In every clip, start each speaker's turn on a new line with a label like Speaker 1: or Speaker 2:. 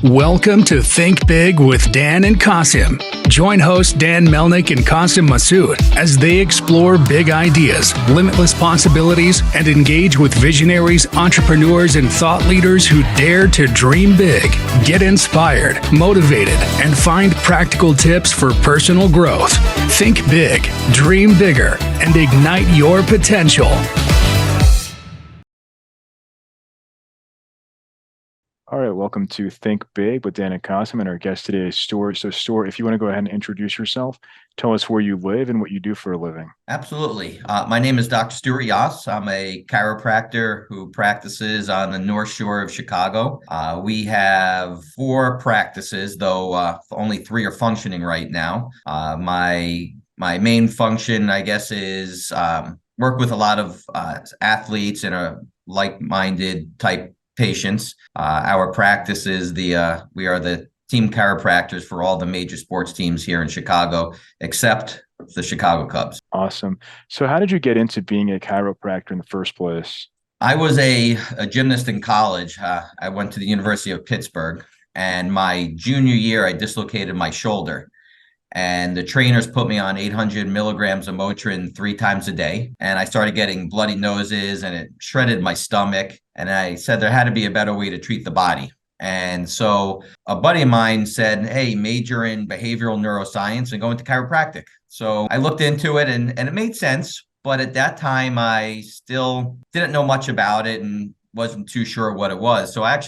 Speaker 1: Welcome to Think Big with Dan and Qasim. Join hosts Dan Melnick and Qasim Masood as they explore big ideas, limitless possibilities, and engage with visionaries, entrepreneurs, and thought leaders who dare to dream big, get inspired, motivated, and find practical tips for personal growth. Think big, dream bigger, and ignite your potential.
Speaker 2: All right, welcome to Think Big with Dan and Qasim, and our guest today is Stuart. So, Stuart, if you want to go ahead and introduce yourself, tell us where you live and what you do for a living.
Speaker 3: Absolutely. My name is Dr. Stuart Yoss. I'm a chiropractor who practices on the North Shore of Chicago. We have 4 practices, though only 3 are functioning right now. My main function, I guess, is work with a lot of athletes and a like-minded type patients. Our practice is we are the team chiropractors for all the major sports teams here in Chicago, except the Chicago Cubs.
Speaker 2: Awesome. So how did you get into being a chiropractor in the first place?
Speaker 3: I was a gymnast in college. I went to the University of Pittsburgh, and my junior year, I dislocated my shoulder. And the trainers put me on 800 milligrams of Motrin 3 times a day. And I started getting bloody noses and it shredded my stomach. And I said there had to be a better way to treat the body. And so a buddy of mine said, hey, major in behavioral neuroscience and go into chiropractic. So I looked into it and it made sense. But at that time, I still didn't know much about it and wasn't too sure what it was. So I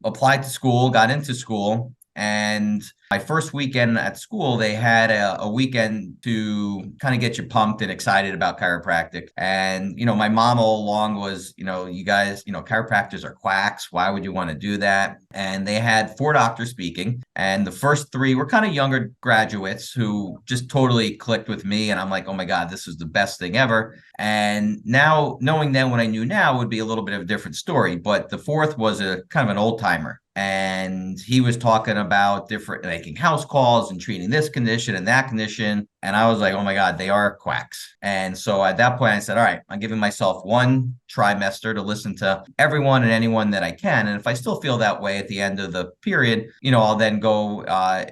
Speaker 3: applied to school, got into school. And my first weekend at school, they had a weekend to kind of get you pumped and excited about chiropractic. And, my mom all along was, you guys, chiropractors are quacks. Why would you want to do that? And they had 4 doctors speaking. And the first 3 were kind of younger graduates who just totally clicked with me. And I'm like, oh my God, this is the best thing ever. And now, knowing then what I knew now would be a little bit of a different story. But the 4th was a kind of an old timer. And he was talking about making house calls and treating this condition and that condition. And I was like, oh my God, they are quacks. And so at that point I said, all right, I'm giving myself 1 trimester to listen to everyone and anyone that I can. And if I still feel that way at the end of the period, I'll then go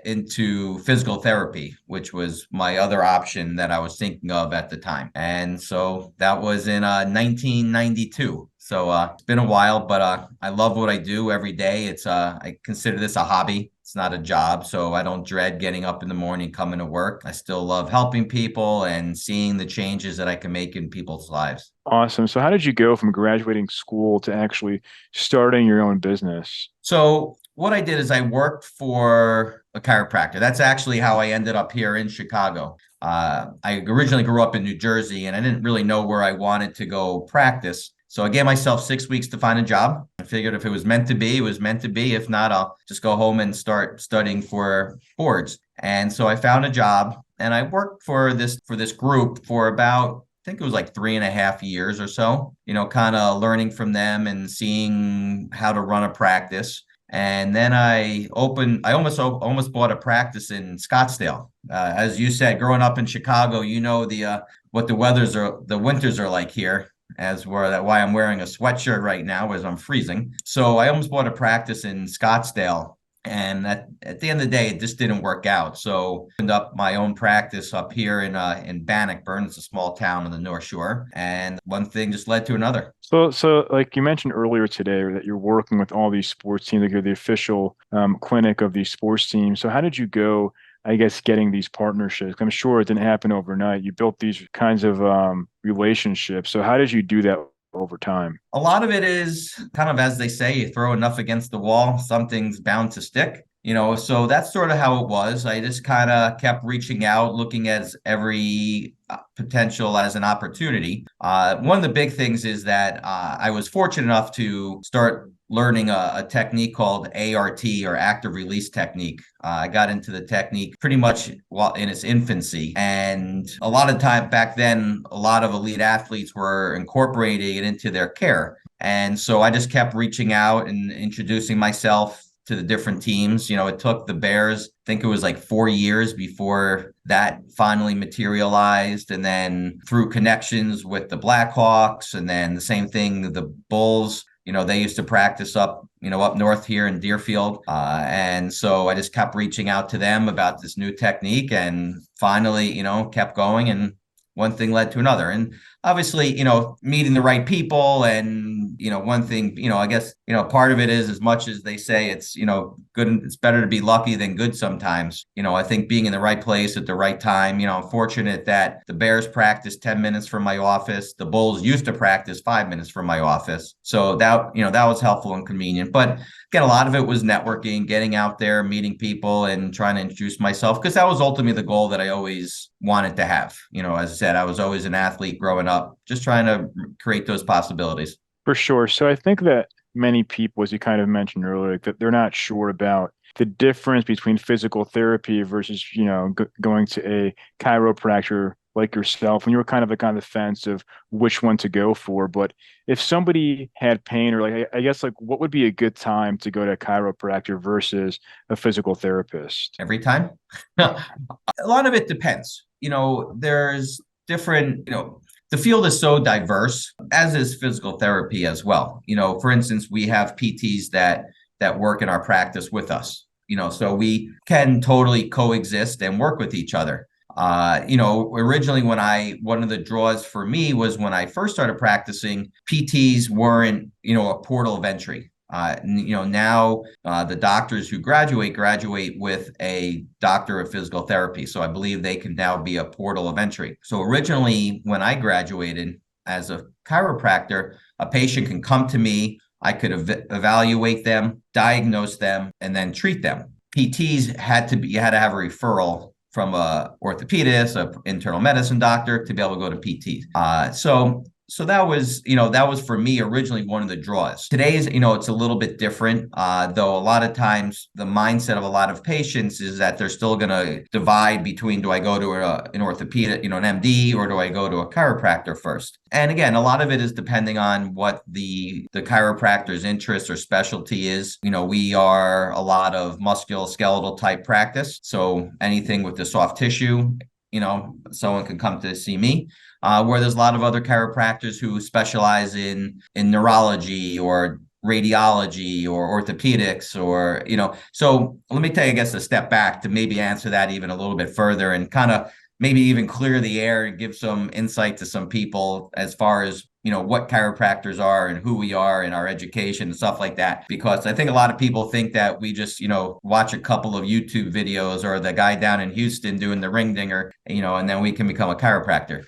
Speaker 3: into physical therapy, which was my other option that I was thinking of at the time. And so that was in 1992. So it's been a while, but I love what I do every day. I consider this a hobby. It's not a job, so I don't dread getting up in the morning, coming to work. I still love helping people and seeing the changes that I can make in people's lives.
Speaker 2: Awesome. So how did you go from graduating school to actually starting your own business?
Speaker 3: So what I did is I worked for a chiropractor. That's actually how I ended up here in Chicago. I originally grew up in New Jersey, and I didn't really know where I wanted to go practice. So I gave myself 6 weeks to find a job. I figured if it was meant to be, it was meant to be. If not, I'll just go home and start studying for boards. And so I found a job, and I worked for this group for about, I think it was like 3.5 years or so, kind of learning from them and seeing how to run a practice. And then I almost bought a practice in Scottsdale. As you said, growing up in Chicago, what the winters are like here. Why I'm wearing a sweatshirt right now as I'm freezing. So I almost bought a practice in Scottsdale. And at the end of the day, it just didn't work out. So I opened up my own practice up here in Bannockburn. It's a small town on the North Shore. And one thing just led to another.
Speaker 2: So like you mentioned earlier today that you're working with all these sports teams, like you're the official clinic of these sports teams. So how did you go, I guess, getting these partnerships? I'm sure it didn't happen overnight. You built these kinds of relationships. So how did you do that over time?
Speaker 3: A lot of it is kind of, as they say, you throw enough against the wall, something's bound to stick. So that's sort of how it was. I just kind of kept reaching out, looking at every potential as an opportunity. One of the big things is that I was fortunate enough to start learning a technique called ART, or active release technique. I got into the technique pretty much while in its infancy. And a lot of time back then, a lot of elite athletes were incorporating it into their care. And so I just kept reaching out and introducing myself to the different teams. It took the Bears, I think it was like 4 years before that finally materialized. And then through connections with the Blackhawks, and then the same thing, the Bulls. They used to practice up up north here in Deerfield. And so I just kept reaching out to them about this new technique, and finally, kept going, and one thing led to another. And obviously, meeting the right people, and, one thing, I guess, part of it is, as much as they say it's, good, it's better to be lucky than good sometimes. I think being in the right place at the right time, I'm fortunate that the Bears practice 10 minutes from my office. The Bulls used to practice 5 minutes from my office. So that, that was helpful and convenient. But again, a lot of it was networking, getting out there, meeting people, and trying to introduce myself, because that was ultimately the goal that I always wanted to have. As I said, I was always an athlete growing up, just trying to create those possibilities.
Speaker 2: For sure. So I think that many people, as you kind of mentioned earlier, that they're not sure about the difference between physical therapy versus, going to a chiropractor like yourself, when you were kind of like on the fence of which one to go for. But if somebody had pain, or like, I guess, like, what would be a good time to go to a chiropractor versus a physical therapist?
Speaker 3: Every time? A lot of it depends. There's different, the field is so diverse, as is physical therapy as well. For instance, we have PTs that work in our practice with us, so we can totally coexist and work with each other. Originally, one of the draws for me was, when I first started practicing, PTs weren't, a portal of entry. Now the doctors who graduate with a doctor of physical therapy. So I believe they can now be a portal of entry. So originally, when I graduated as a chiropractor, a patient can come to me. I could evaluate them, diagnose them, and then treat them. PTs you had to have a referral from a orthopedist, an internal medicine doctor, to be able to go to PT. So that was for me originally one of the draws. Today's, it's a little bit different, though a lot of times the mindset of a lot of patients is that they're still going to divide between, do I go to an orthopedic, an MD, or do I go to a chiropractor first? And again, a lot of it is depending on what the chiropractor's interest or specialty is. We are a lot of musculoskeletal type practice. So anything with the soft tissue, someone can come to see me. Where there's a lot of other chiropractors who specialize in neurology or radiology or orthopedics, or, so let me take, I guess, a step back to maybe answer that even a little bit further, and kind of maybe even clear the air and give some insight to some people as far as, what chiropractors are and who we are in our education and stuff like that. Because I think a lot of people think that we just, watch a couple of YouTube videos, or the guy down in Houston doing the ring dinger, and then we can become a chiropractor.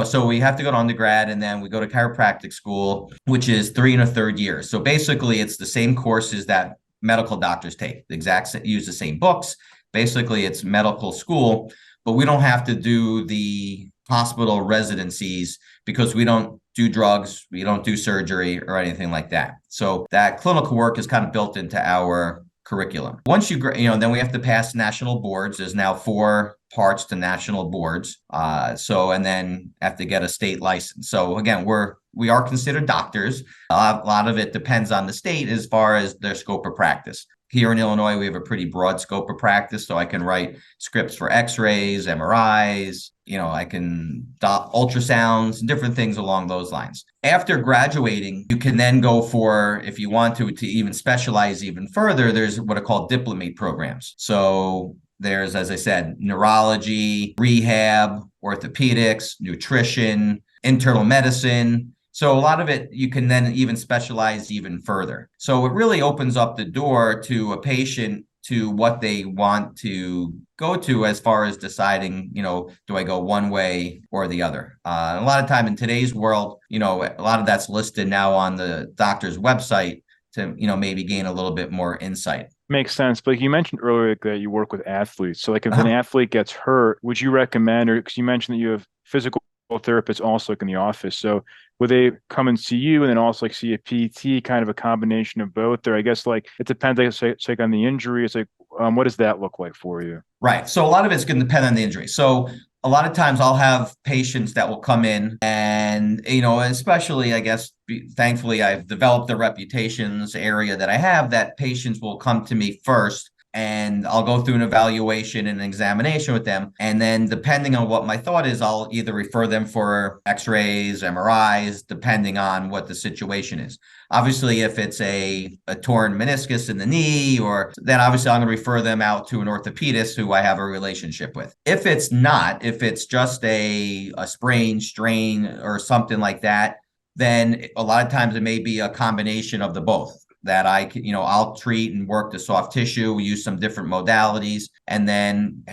Speaker 3: So we have to go to undergrad, and then we go to chiropractic school, which is 3 and a third years. So basically it's the same courses that medical doctors take, use the same books. Basically it's medical school, but we don't have to do the hospital residencies, because we don't do drugs, we don't do surgery or anything like that. So that clinical work is kind of built into our curriculum. Once then we have to pass national boards. There's now 4 parts to national boards. And then have to get a state license. So again, we are considered doctors. A lot of it depends on the state as far as their scope of practice. Here in Illinois, we have a pretty broad scope of practice, so I can write scripts for x-rays, MRIs, I can ultrasounds, different things along those lines. After graduating, you can then go for, if you want to even specialize even further, there's what are called diplomate programs. So there's, as I said, neurology, rehab, orthopedics, nutrition, internal medicine. So a lot of it, you can then even specialize even further. So it really opens up the door to a patient to what they want to go to, as far as deciding, do I go one way or the other? A lot of time in today's world, a lot of that's listed now on the doctor's website to, maybe gain a little bit more insight.
Speaker 2: Makes sense. But you mentioned earlier that you work with athletes. So like, if an athlete gets hurt, would you recommend, or because you mentioned that you have physical therapists also like in the office, so would they come and see you and then also like see a PT, kind of a combination of both? Or I guess like it depends, I guess, it's like on the injury. It's like, what does that look like for you?
Speaker 3: Right. So a lot of it's going to depend on the injury. So a lot of times I'll have patients that will come in, and, especially, I guess, thankfully, I've developed the reputations area that I have, that patients will come to me first and I'll go through an evaluation and an examination with them. And then depending on what my thought is, I'll either refer them for x-rays, MRIs, depending on what the situation is. Obviously, if it's a torn meniscus in the knee, or then obviously I'm going to refer them out to an orthopedist who I have a relationship with. If it's not, if it's just a sprain, strain, or something like that, then a lot of times it may be a combination of the both, that I'll treat and work the soft tissue, use some different modalities, and then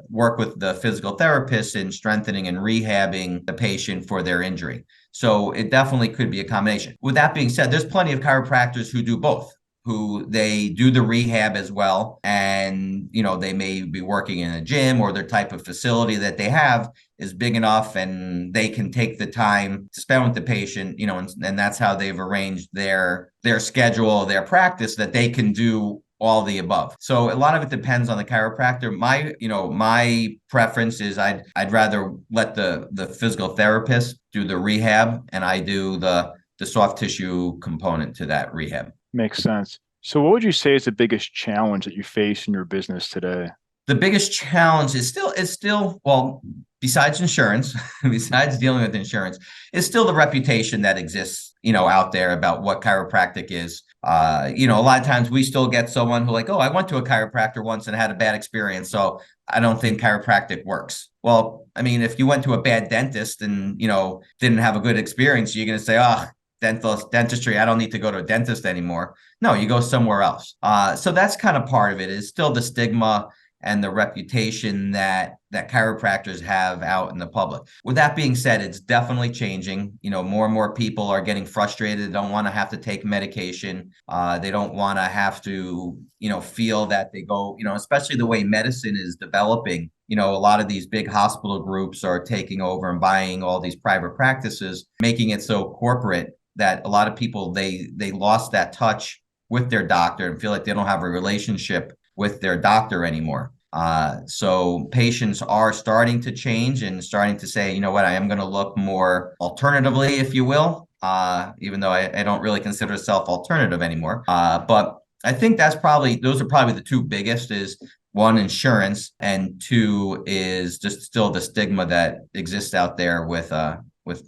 Speaker 3: work with the physical therapist in strengthening and rehabbing the patient for their injury. So it definitely could be a combination. With that being said, there's plenty of chiropractors who do both, who they do the rehab as well. And, they may be working in a gym, or their type of facility that they have is big enough and they can take the time to spend with the patient, and that's how they've arranged their schedule, their practice, that they can do all the above. So a lot of it depends on the chiropractor. My preference is I'd rather let the physical therapist do the rehab, and I do the soft tissue component to that rehab.
Speaker 2: Makes sense. So what would you say is the biggest challenge that you face in your business today?
Speaker 3: The biggest challenge is still, well, besides insurance, besides dealing with insurance, is still the reputation that exists, out there about what chiropractic is. A lot of times we still get someone who like, oh, I went to a chiropractor once and had a bad experience, so I don't think chiropractic works. Well, I mean, if you went to a bad dentist and, didn't have a good experience, you're going to say, oh, dentistry, I don't need to go to a dentist anymore. No, you go somewhere else. So that's kind of part of it, is still the stigma and the reputation that chiropractors have out in the public. With that being said, it's definitely changing. More and more people are getting frustrated. They don't want to have to take medication. They don't want to have to, feel that they go, especially the way medicine is developing. A lot of these big hospital groups are taking over and buying all these private practices, making it so corporate that a lot of people, they lost that touch with their doctor and feel like they don't have a relationship with their doctor anymore. So patients are starting to change and starting to say, you know what, I am going to look more alternatively, if you will, even though I don't really consider myself alternative anymore. But I think those are probably the two biggest, is one, insurance, and two is just still the stigma that exists out there with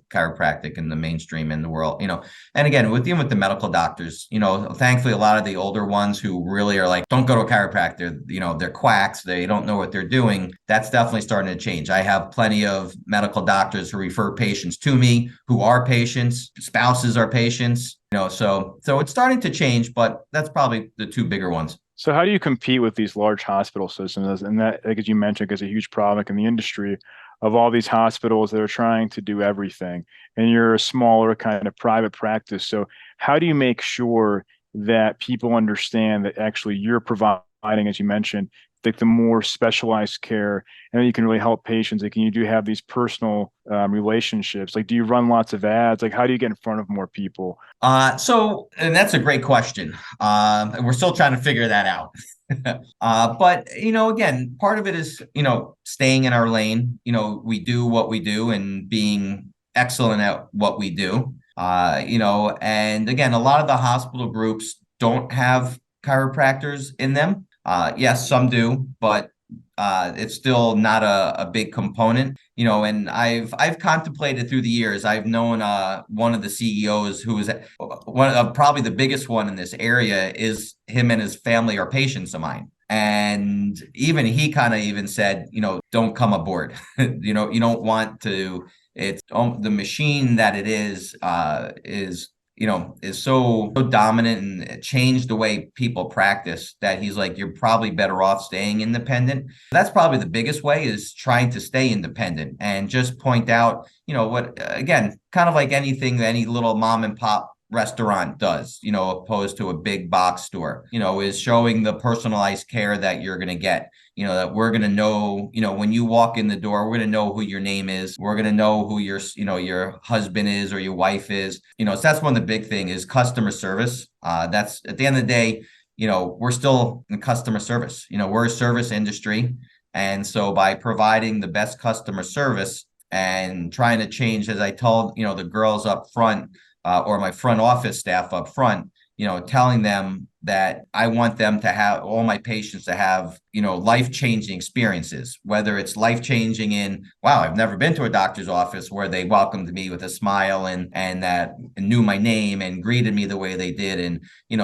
Speaker 3: chiropractic in the mainstream in the world, and again, with the medical doctors, thankfully a lot of the older ones who really are like, don't go to a chiropractor, they're quacks, they don't know what they're doing. That's definitely starting to change. I have plenty of medical doctors who refer patients to me, who are patients, spouses are patients, so it's starting to change, but that's probably the two bigger ones.
Speaker 2: So how do you compete with these large hospital systems? And that, like, as you mentioned, is a huge problem in the industry of all these hospitals that are trying to do everything, and you're a smaller kind of private practice. So how do you make sure that people understand that actually you're providing, as you mentioned, like the more specialized care, and then you can really help patients? Like, and you do have these personal relationships. Like, do you run lots of ads? Like, how do you get in front of more people?
Speaker 3: And that's a great question. And we're still trying to figure that out. But, again, part of it is, staying in our lane. We do what we do and being excellent at what we do. And again, a lot of the hospital groups don't have chiropractors in them. Yes, some do, but it's still not a big component, and I've contemplated through the years. I've known one of the CEOs who is one of probably the biggest one in this area. Is him and his family are patients of mine. And even he kind of even said, don't come aboard. You don't want to. It's the machine that it is so dominant and changed the way people practice, that he's like, you're probably better off staying independent. That's probably the biggest way, is trying to stay independent and just point out, what, again, kind of like anything that any little mom and pop restaurant does, opposed to a big box store, is showing the personalized care that you're going to get, that we're going to know, when you walk in the door, we're going to know who your name is. We're going to know who your husband is or your wife is, so that's one of the big thing is customer service. That's at the end of the day, we're still in customer service, we're a service industry. And so by providing the best customer service and trying to change, as I told, the girls up front, or my front office staff up front, telling them, that I want them to have, all my patients to have, life-changing experiences, whether it's life-changing in, wow, I've never been to a doctor's office where they welcomed me with a smile and that knew my name and greeted me the way they did. And,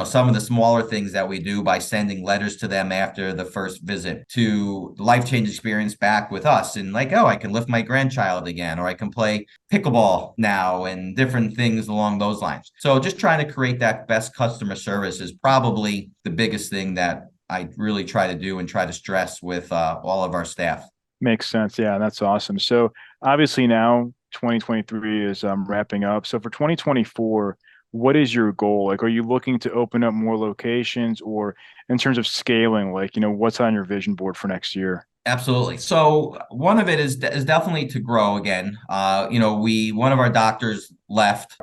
Speaker 3: some of the smaller things that we do by sending letters to them after the first visit, to the life-changing experience back with us. And like, oh, I can lift my grandchild again, or I can play pickleball now, and different things along those lines. So just trying to create that best customer service is probably the biggest thing that I really try to do and try to stress with all of our staff.
Speaker 2: Makes sense. Yeah, that's awesome. So obviously now 2023 is wrapping up. So for 2024, what is your goal? Like, are you looking to open up more locations, or in terms of scaling, like, what's on your vision board for next year?
Speaker 3: Absolutely. So one of it is definitely to grow again. One of our doctors left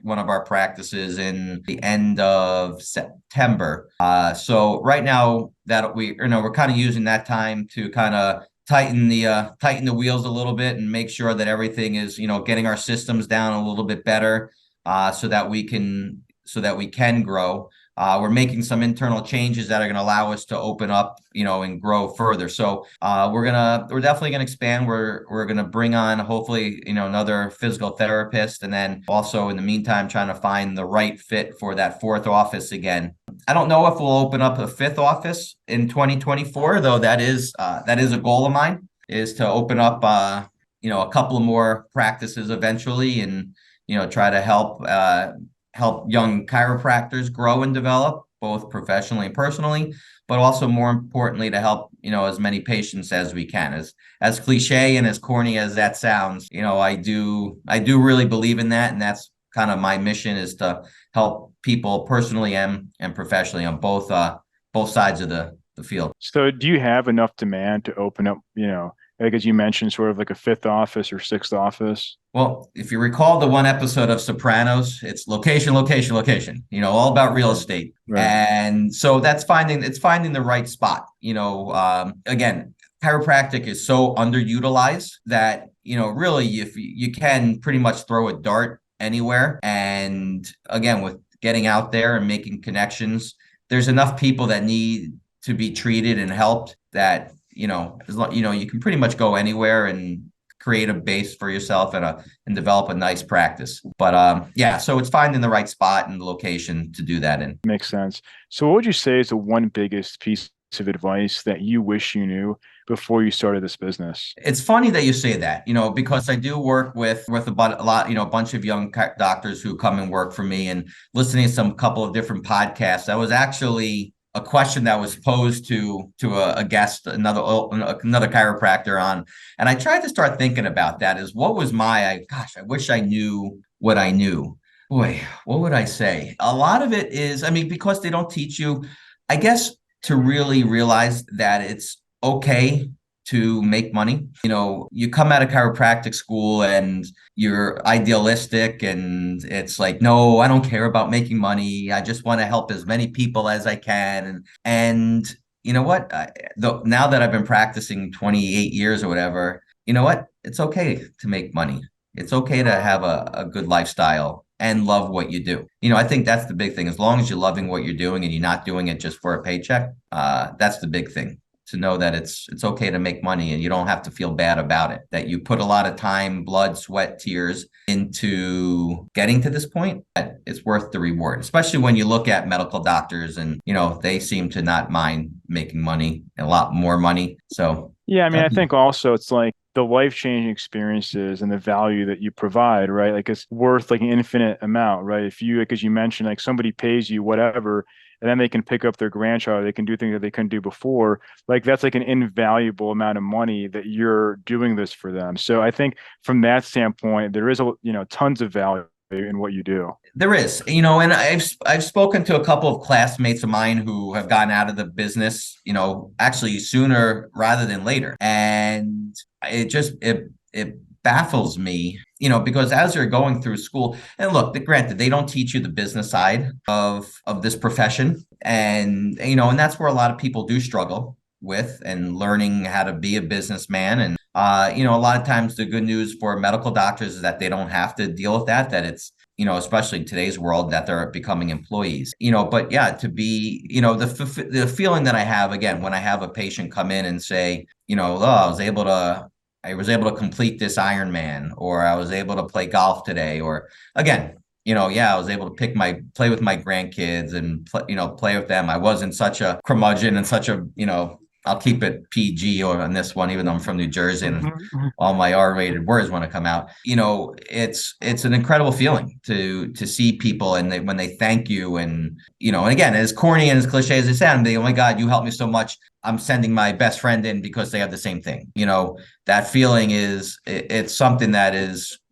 Speaker 3: one of our practices in the end of September. So right now that we're kind of using that time to kind of tighten the wheels a little bit and make sure that everything is, getting our systems down a little bit better, so that we can grow. We're making some internal changes that are going to allow us to open up, and grow further. So we're definitely gonna expand. We're gonna bring on, hopefully, another physical therapist, and then also in the meantime trying to find the right fit for that fourth office again. I don't know if we'll open up a fifth office in 2024, though. That is a goal of mine, is to open up a couple of more practices eventually, and try to help young chiropractors grow and develop, both professionally and personally, but also more importantly to help, as many patients as we can. As cliche and as corny as that sounds, I do really believe in that. And that's kind of my mission, is to help people personally and professionally on both sides of the field.
Speaker 2: So do you have enough demand to open up, like as you mentioned, sort of like a fifth office or sixth office?
Speaker 3: Well, if you recall the one episode of Sopranos, it's location, location, location, all about real estate.
Speaker 2: Right.
Speaker 3: And so it's finding the right spot. Again, chiropractic is so underutilized that, really, if you can pretty much throw a dart anywhere. And again, with getting out there and making connections, there's enough people that need to be treated and helped that, you can pretty much go anywhere and create a base for yourself and develop a nice practice. But so it's finding the right spot and the location to do that in.
Speaker 2: Makes sense. So what would you say is the one biggest piece of advice that you wish you knew before you started this business?
Speaker 3: It's funny that you say that, because I do work with a lot, a bunch of young doctors who come and work for me, and listening to some couple of different podcasts. I was actually a question that was posed to a guest, another chiropractor on. And I tried to start thinking about that, is what was I wish I knew what I knew. Boy, what would I say? A lot of it is, because they don't teach you, I guess, to really realize that it's okay to make money. You come out of chiropractic school and you're idealistic, and it's like, no, I don't care about making money. I just want to help as many people as I can. And you know what? Now that I've been practicing 28 years or whatever, you know what? It's okay to make money. It's okay to have a good lifestyle and love what you do. I think that's the big thing. As long as you're loving what you're doing and you're not doing it just for a paycheck, that's the big thing. To know that it's okay to make money, and you don't have to feel bad about it, that you put a lot of time, blood, sweat, tears into getting to this point. That it's worth the reward, especially when you look at medical doctors, and they seem to not mind making money, a lot more money. So
Speaker 2: yeah, I think also it's like the life-changing experiences and the value that you provide, right? Like, it's worth like an infinite amount, right? If you, like, as you mentioned, like somebody pays you whatever, and then they can pick up their grandchild, they can do things that they couldn't do before. Like, that's like an invaluable amount of money that you're doing this for them. So I think from that standpoint, there is tons of value in what you do.
Speaker 3: There is, and I've spoken to a couple of classmates of mine who have gotten out of the business, actually sooner rather than later. And it baffles me, because as you're going through school, and look, granted, they don't teach you the business side of this profession. And, and that's where a lot of people do struggle with, and learning how to be a businessman. And, a lot of times the good news for medical doctors is that they don't have to deal with that it's, especially in today's world, that they're becoming employees, but yeah, to be, the feeling that I have, again, when I have a patient come in and say, oh, I was able to complete this Ironman, or I was able to play golf today, or again, I was able to play with my grandkids and play with them. I wasn't such a curmudgeon and such a, I'll keep it PG on this one, even though I'm from New Jersey and all my R-rated words want to come out. It's an incredible feeling to see people, and when they thank you, and and again, as corny and as cliche as it sounds, they, oh my God, you helped me so much. I'm sending my best friend in because they have the same thing. That feeling it's something that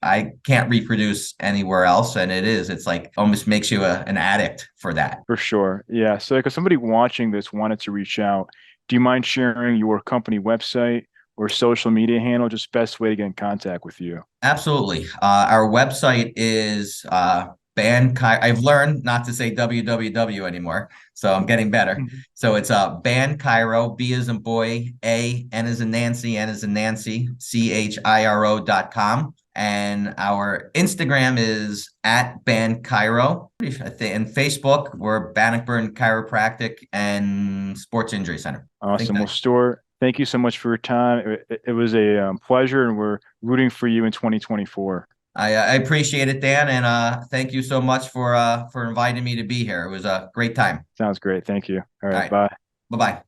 Speaker 3: I can't reproduce anywhere else, and it's like almost makes you an addict for that.
Speaker 2: For sure, yeah. So, like, if somebody watching this wanted to reach out, do you mind sharing your company website or social media handle? Just best way to get in contact with you.
Speaker 3: Absolutely. Our website is I've learned not to say www anymore, so I'm getting better. So it's Ban Chiro, B as in boy, A, N as in Nancy, N as in Nancy, CHIRO.com. And our Instagram is at Ban Chiro. And Facebook, we're Bannockburn Chiropractic and Sports Injury Center.
Speaker 2: Awesome. Well, Stuart, thank you so much for your time. It was a pleasure, and we're rooting for you in 2024.
Speaker 3: I appreciate it, Dan, and thank you so much for inviting me to be here. It was a great time.
Speaker 2: Sounds great. Thank you. All right.
Speaker 3: Bye-bye.